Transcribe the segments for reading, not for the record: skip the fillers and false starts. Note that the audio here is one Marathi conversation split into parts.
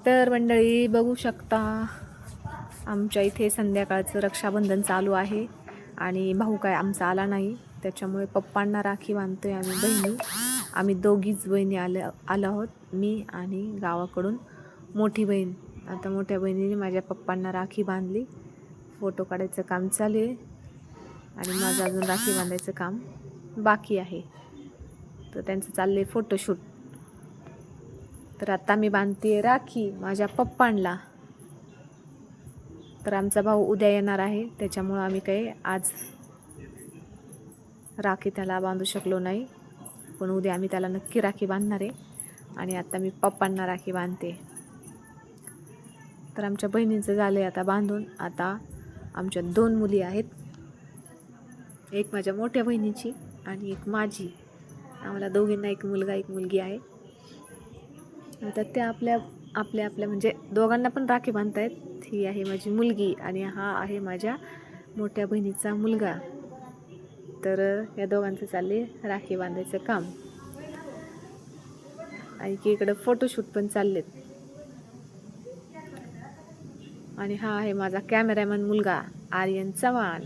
तर मंडळी बघू शकता, आमच्या इथे संध्याकाळचं रक्षाबंधन चालू आहे आणि भाऊ काय आमचा आला नाही, त्याच्यामुळे पप्पांना राखी बांधतोय आम्ही बहिणी. आम्ही दोघीच बहिणी आलो आहोत, मी आणि गावाकडून मोठी बहीण. आता मोठ्या बहिणीने माझ्या पप्पांना राखी बांधली. फोटो काढायचं काम चालू आहे आणि माझं अजून राखी बांधायचं काम बाकी आहे. तर त्यांचं चाललं आहे फोटोशूट. तर आता मी बांधते राखी माझ्या पप्पांना. तर आमचा भाऊ उद्या येणार आहे, त्याच्यामुळं आम्ही काही आज राखी त्याला बांधू शकलो नाही, पण उद्या आम्ही त्याला नक्की राखी बांधणार आहे. आणि आता मी पप्पांना राखी बांधते. तर आमच्या बहिणींचं झालं आहे आता बांधून. आता आमच्या 2 मुली आहेत, एक माझ्या मोठ्या बहिणीची आणि एक माझी. आम्हाला दोघींना एक मुलगा एक मुलगी आहे. आता त्या आपल्या म्हणजे दोघांना पण राखी बांधतायत. ही आहे माझी मुलगी आणि हा आहे माझ्या मोठ्या बहिणीचा मुलगा. तर या दोघांचं चालले राखी बांधायचं काम. आणि की इकडं फोटोशूट पण चाललेत. आणि हा आहे माझा कॅमेरामॅन मुलगा आर्यन चव्हाण.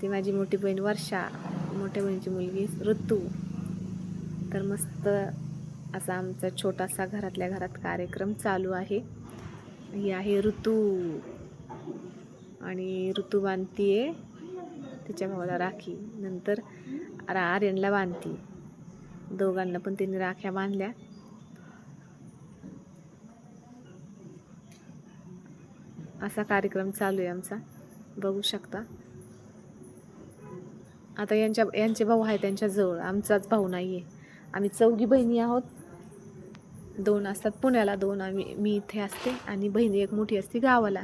ती माझी मोठी बहीण वर्षा, मोठ्या बहिणीची मुलगी ऋतू. तर मस्त असा आमचा छोटासा घरातल्या घरात कार्यक्रम चालू आहे. ही आहे ऋतू आणि ऋतू बांधतीये तिच्या भावाला राखी. नंतर आर्यनला बांधती. दोघांना पण तिने राख्या बांधल्या. असा कार्यक्रम चालू आहे आमचा, बघू शकता. आता यांचे भाऊ आहे त्यांच्याजवळ, आमचाच भाऊ नाही आहे. आम्ही 4 बहिणी आहोत. 2 असतात पुण्याला, 2 मी इथे असते आणि बहिणी एक मोठी असते गावाला.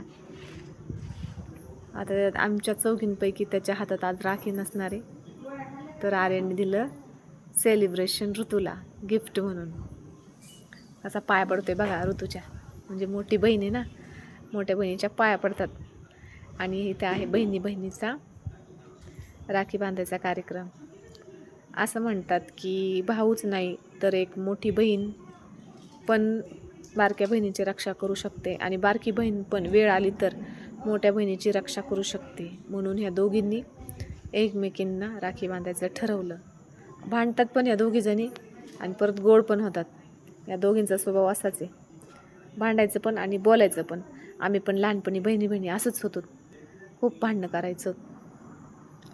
आता आमच्या 4पैकी त्याच्या हातात आज राखी नसणार आहे. तर आर्यनने दिलं सेलिब्रेशन ऋतूला गिफ्ट म्हणून. असा पाया पडतोय बघा ऋतूच्या, म्हणजे मोठी बहीण आहे ना, मोठ्या बहिणीच्या पाया पडतात. आणि इथे आहे बहिणीचा राखी बांधायचा कार्यक्रम. असं म्हणतात की भाऊच नाही तर एक मोठी बहीण पण बारक्या बहिणीची रक्षा करू शकते आणि बारकी बहीण पण वेळ आली तर मोठ्या बहिणीची रक्षा करू शकते. म्हणून ह्या दोघींनी एकमेकींना राखी बांधायचं ठरवलं. भांडतात पण या दोघीजणी आणि परत गोड पण होतात. या दोघींचा स्वभाव असाच आहे, भांडायचं पण आणि बोलायचं पण. आम्ही पण लहानपणी बहिणी असंच होतो, खूप भांडणं करायचं,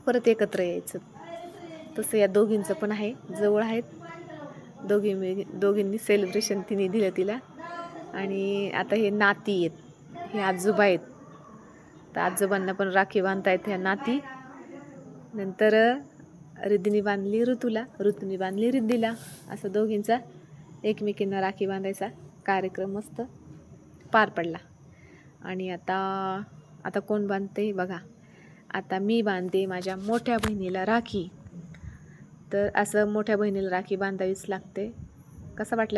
परत एकत्र यायचं. तसं या दोघींचं पण आहे, जवळ आहेत. दोघींनी सेलिब्रेशन तिने दिलं तिला. आणि आता हे नाती आहेत, हे आजोबा आहेत. तर आजोबांना पण राखी बांधतायत ह्या नाती. नंतर रिद्धीने बांधली ऋतूला, ऋतूने बांधली रिद्धीला. असं दोघींचा एकमेकींना राखी बांधायचा कार्यक्रम मस्त पार पडला. आणि आता कोण बांधते बघा. आता मी बांधते माझ्या मोठ्या बहिणीला राखी. तर असं मोठ्या बहिणीला राखी बांधावीच लागते. कसं वाटलं?